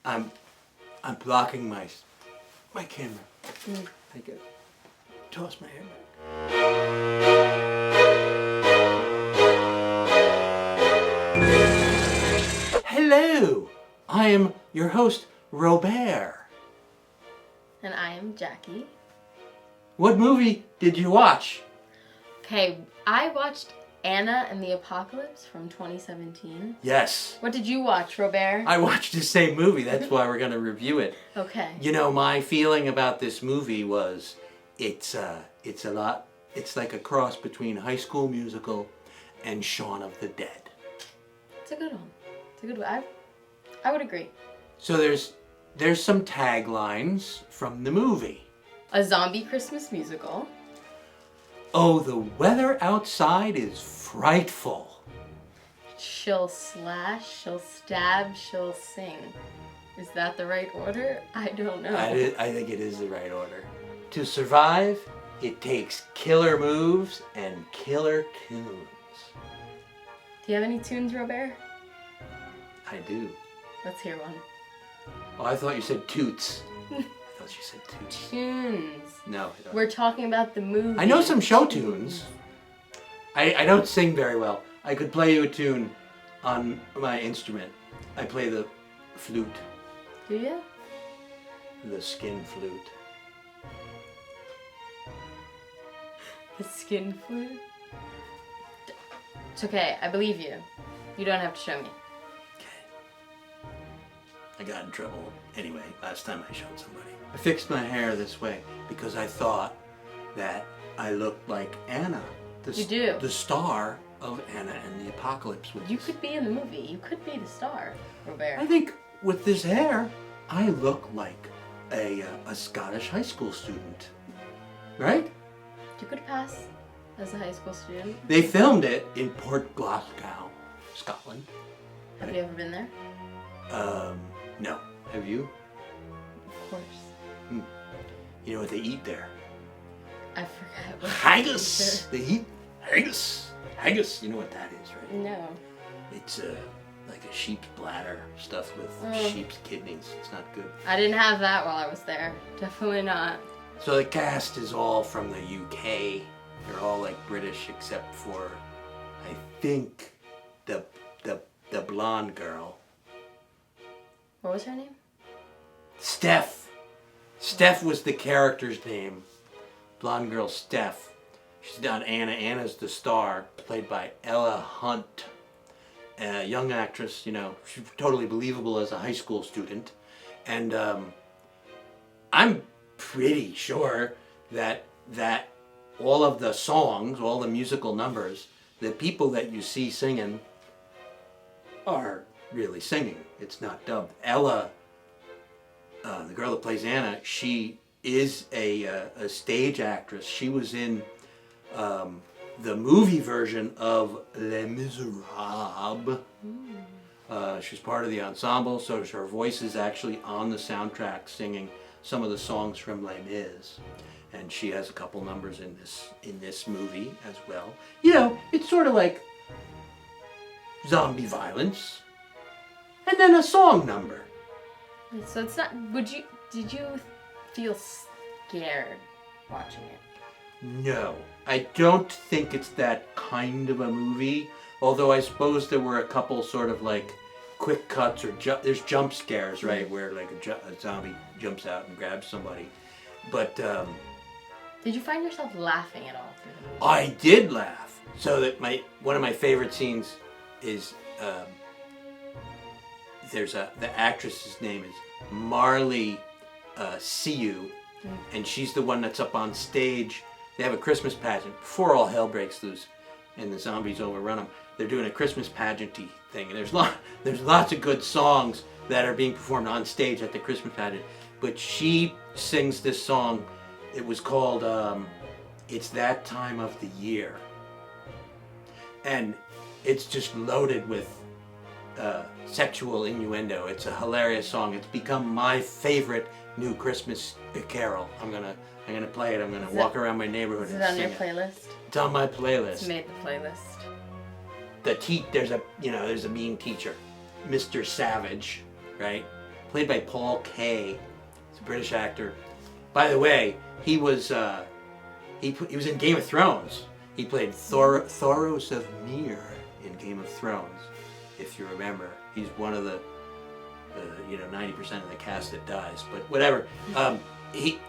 I'm blocking my camera. I could toss my hair back. Hello, I am your host, Robert. And I am Jackie. What movie did you watch? Okay, I watched Anna and the Apocalypse from 2017. Yes. What did you watch, Robert? I watched the same movie. That's why we're going to review it. Okay. You know, my feeling about this movie was it's like a cross between High School Musical and Shaun of the Dead. It's a good one. It's a good one. I would agree. So there's some taglines from the movie. A zombie Christmas musical. Oh, the weather outside is frightful. She'll slash, she'll stab, she'll sing. Is that the right order? I don't know. I think it is the right order. To survive, it takes killer moves and killer tunes. Do you have any tunes, Robert? I do. Let's hear one. Oh, I thought you said toots. I thought you said toots. Tunes. No. We're talking about the movie. I know some show tunes. I don't sing very well. I could play you a tune on my instrument. I play the flute. Do you? The skin flute. The skin flute? It's okay. I believe you. You don't have to show me. Okay. I got in trouble anyway last time I showed somebody. I fixed my hair this way because I thought that I looked like Anna. You do. The star of Anna and the Apocalypse. You could be in the movie. You could be the star, Robert. I think with this hair, I look like a Scottish high school student. Right? You could pass as a high school student. They filmed it in Port Glasgow, Scotland. Have you ever been there? No. Have you? Of course. You know what they eat there? I forgot what Haggis! They eat haggis. Haggis, you know what that is, right? No. It's like a sheep's bladder stuffed with sheep's kidneys. It's not good. I didn't have that while I was there. Definitely not. So the cast is all from the UK. They're all like British except for, I think, the blonde girl. What was her name? Steph. Steph was the character's name. Blonde girl Steph. She's not Anna. Anna's the star, played by Ella Hunt. A young actress, you know, she's totally believable as a high school student. And I'm pretty sure that all of the songs, all the musical numbers, the people that you see singing are really singing. It's not dubbed. Ella, the girl that plays Anna, she is a stage actress. She was in the movie version of Les Miserables. She's part of the ensemble, so her voice is actually on the soundtrack singing some of the songs from Les Mis. And she has a couple numbers in this movie as well. You know, it's sort of like zombie violence, and then a song number. So it's not. Did you feel scared watching it? No, I don't think it's that kind of a movie. Although I suppose there were a couple sort of like quick cuts or there's jump scares, right, where like a zombie jumps out and grabs somebody. But did you find yourself laughing at all through the movie? I did laugh. So that one of my favorite scenes is the actress's name is Marley Siu, and she's the one that's up on stage. They have a Christmas pageant before all hell breaks loose and the zombies overrun them. They're doing a Christmas pageant-y thing, and there's lots of good songs that are being performed on stage at the Christmas pageant. But she sings this song. It was called "It's That Time of the Year," and it's just loaded with sexual innuendo. It's a hilarious song. It's become my favorite new Christmas carol. I'm gonna play it. I'm gonna walk around my neighborhood and sing it. Is it on your playlist? It's on my playlist. It's made the playlist. There's a mean teacher, Mr. Savage, right? played by Paul Kaye. He's a British actor. By the way, he was in Game of Thrones. He played Thoros of Myr in Game of Thrones, if you remember. He's one of the 90% of the cast that dies, but whatever. He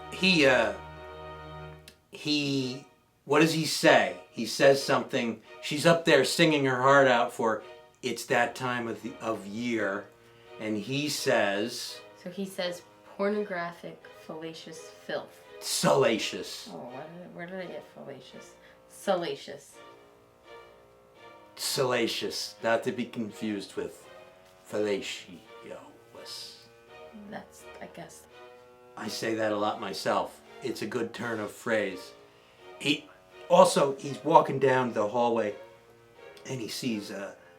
what does he say? He says something. She's up there singing her heart out for "It's That Time of Year," and he says. So he says pornographic, fallacious filth. Salacious. Oh, where did I get fallacious? Salacious. Salacious, not to be confused with fallacious. That's, I guess. I say that a lot myself. It's a good turn of phrase. He's walking down the hallway and he sees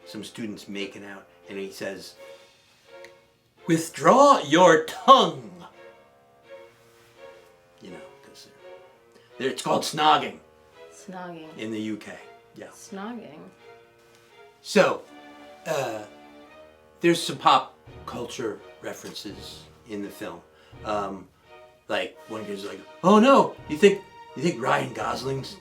some students making out and he says, "Withdraw your tongue." You know, because it's called snogging. Snogging. In the UK, yeah. Snogging. So, there's some pop culture references in the film. Like one guy's like, "Oh no, you think Ryan Gosling's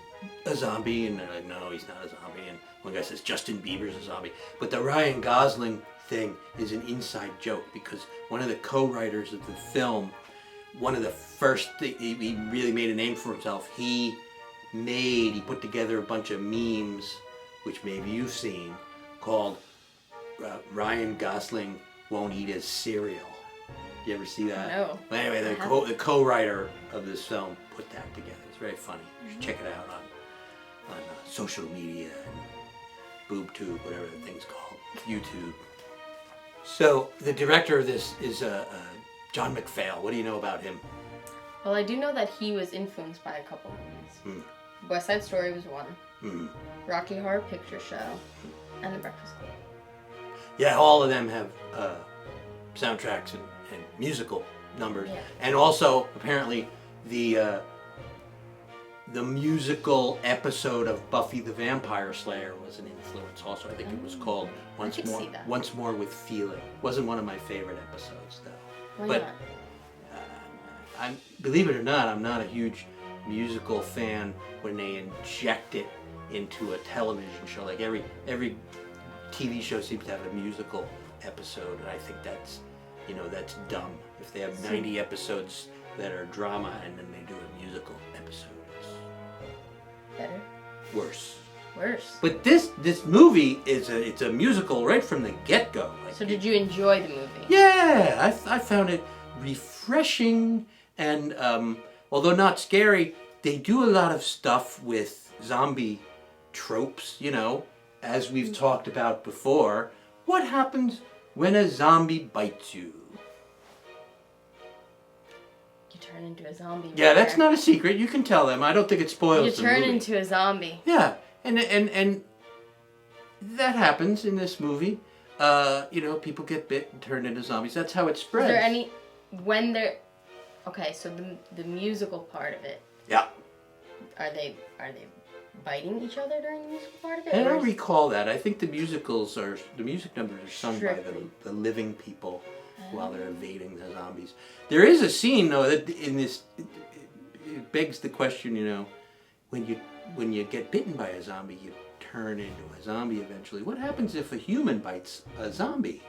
a zombie?" And they're like, "No, he's not a zombie." And one guy says Justin Bieber's a zombie. But the Ryan Gosling thing is an inside joke because one of the co-writers of the film, one of the first he really made a name for himself. He put together a bunch of memes, which maybe you've seen, called Ryan Gosling Won't Eat His Cereal. You ever see that? No. But anyway, the co-writer of this film put that together. It's very funny. You should check it out on social media and BoobTube, whatever the thing's called, YouTube. So the director of this is John McPhail. What do you know about him? Well, I do know that he was influenced by a couple movies. West Side Story was one. Rocky Horror Picture Show, and The Breakfast Club. Yeah, all of them have soundtracks and musical numbers, and also apparently the musical episode of Buffy the Vampire Slayer was an influence. Also, I think it was called Once More with Feeling. Wasn't one of my favorite episodes though. Why not? Believe it or not, I'm not a huge musical fan when they inject it into a television show. Like every TV show seems to have a musical episode, and I think that's dumb. If they have 90 episodes that are drama and then they do a musical episode, it's better. Worse. But this movie it's a musical right from the get-go. So did you enjoy the movie? Yeah, I found it refreshing and although not scary, they do a lot of stuff with zombie tropes, as we've talked about before. What happens when a zombie bites you? You turn into a zombie. Yeah, that's not a secret. You can tell them. I don't think it spoils the movie. You turn into a zombie. Yeah, and that happens in this movie. People get bit and turn into zombies. That's how it spreads. Is there okay, so the musical part of it. Yeah. Are they biting each other during the musical part of it? I don't recall that. I think the music numbers are sung Strictly by the living people while they're evading the zombies. There is a scene though that in this it begs the question, when you get bitten by a zombie, you turn into a zombie eventually. What happens if a human bites a zombie?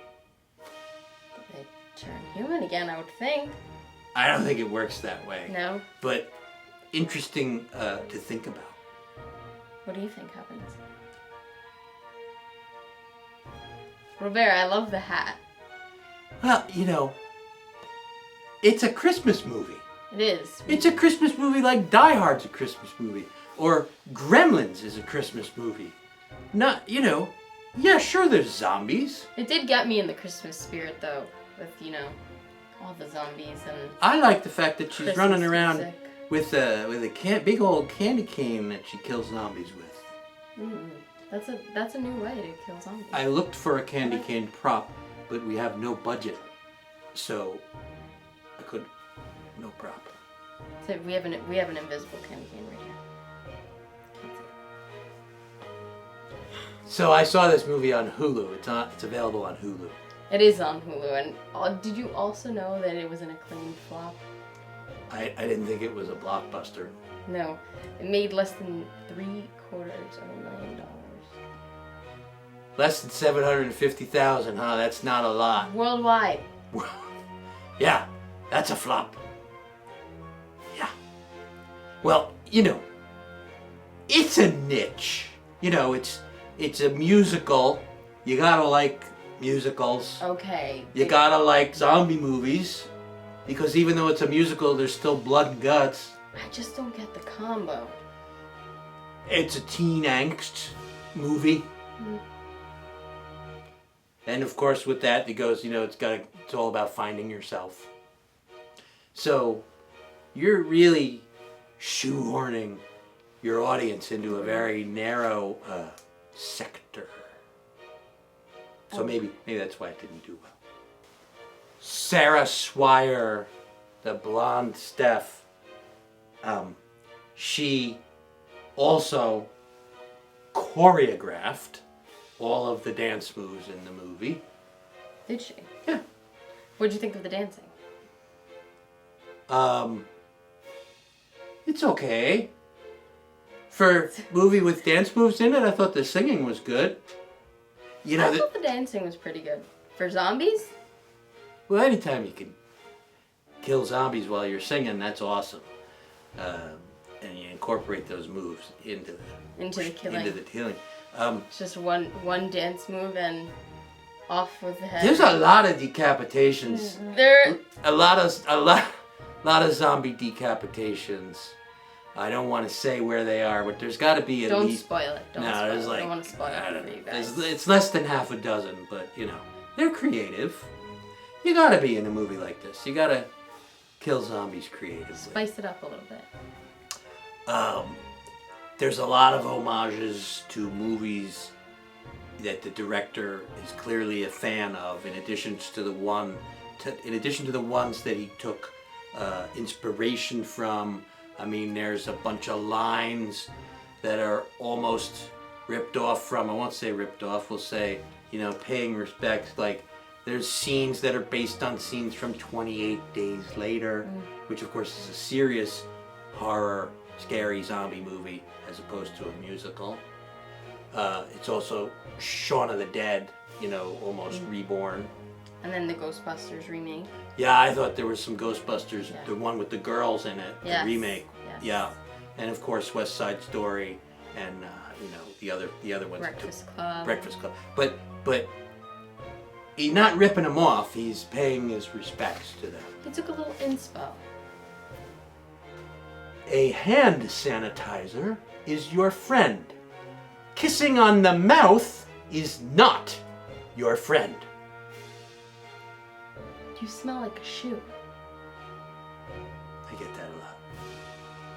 They turn human again, I would think. I don't think it works that way. No. But interesting to think about. What do you think happens? Robert, I love the hat. Well, it's a Christmas movie. It is. It's a Christmas movie like Die Hard's a Christmas movie. Or Gremlins is a Christmas movie. Yeah, sure there's zombies. It did get me in the Christmas spirit though, with, all the zombies and I like the fact that she's Christmas running around music. with a big old candy cane that she kills zombies with. That's a new way to kill zombies. I looked for a candy cane prop, but we have no budget, so no prop. So we have an invisible candy cane right here. So I saw this movie on Hulu. It's available on Hulu. It is on Hulu, and did you also know that it was an acclaimed flop? I didn't think it was a blockbuster. No, it made less than $750,000. Less than 750,000, huh? That's not a lot. Worldwide. Yeah, that's a flop. Yeah. Well, you know, it's a niche. You know, it's a musical. You gotta like musicals. Okay. You gotta like zombie movies. Because even though it's a musical, there's still blood and guts. I just don't get the combo. It's a teen angst movie. Mm. And of course with that, it goes, you know, it's all about finding yourself. So you're really shoehorning your audience into a very narrow sector. So maybe that's why it didn't do well. Sarah Swire, the blonde Steph, she also choreographed all of the dance moves in the movie. Did she? Yeah. What'd you think of the dancing? It's okay. For a movie with dance moves in it, I thought the singing was good. You know, I thought the dancing was pretty good. For zombies? Well, anytime you can kill zombies while you're singing, that's awesome. And you incorporate those moves into the killing. It's just one dance move and off with the head. There's a lot of decapitations. A lot of zombie decapitations. I don't want to say where they are, but there's got to be at least. Don't spoil it. I don't want to spoil it for you guys. It's less than half a dozen, but you know they're creative. You got to be in a movie like this. You got to kill zombies creatively. Spice it up a little bit. There's a lot of homages to movies that the director is clearly a fan of, in addition to the ones that he took inspiration from. I mean, there's a bunch of lines that are almost ripped off from. I won't say ripped off. We'll say, you know, paying respect. Like there's scenes that are based on scenes from 28 Days Later, which of course is a serious horror, scary zombie movie as opposed to a musical. It's also Shaun of the Dead, you know, almost reborn. And then the Ghostbusters remake. Yeah, I thought there was some Ghostbusters, the one with the girls in it, the remake. Yes. Yeah, and of course West Side Story, and you know the other ones. Breakfast Club. But he's not ripping them off. He's paying his respects to them. He took a little inspo. A hand sanitizer is your friend. Kissing on the mouth is not your friend. You smell like a shoe. I get that a lot.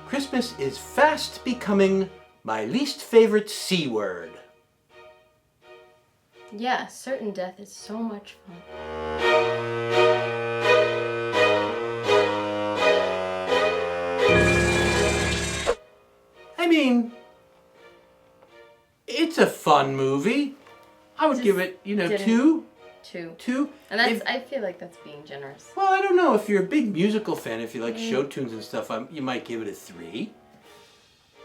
Christmas is fast becoming my least favorite C word. Yeah, certain death is so much fun. I mean, it's a fun movie. I would give it, you know, two. And that's, I feel like that's being generous. Well, I don't know. If you're a big musical fan, if you like show tunes and stuff, you might give it a 3.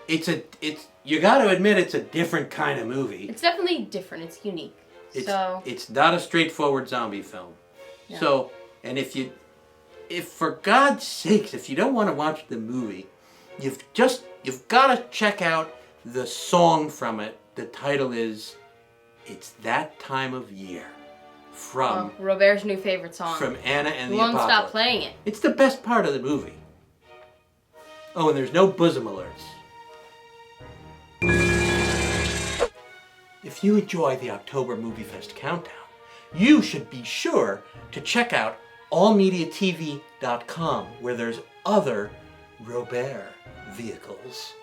You got to admit it's a different kind of movie. It's definitely different. It's unique. It's not a straightforward zombie film. Yeah. So, and if for God's sakes, if you don't want to watch the movie, you've got to check out the song from it. The title is "It's That Time of Year." From Robert's new favorite song. From Anna and the Apocalypse. Apocalypse. Won't stop playing it. It's the best part of the movie. Oh, and there's no bosom alerts. If you enjoy the October Moviefest countdown, you should be sure to check out allmediatv.com, where there's other Robert vehicles.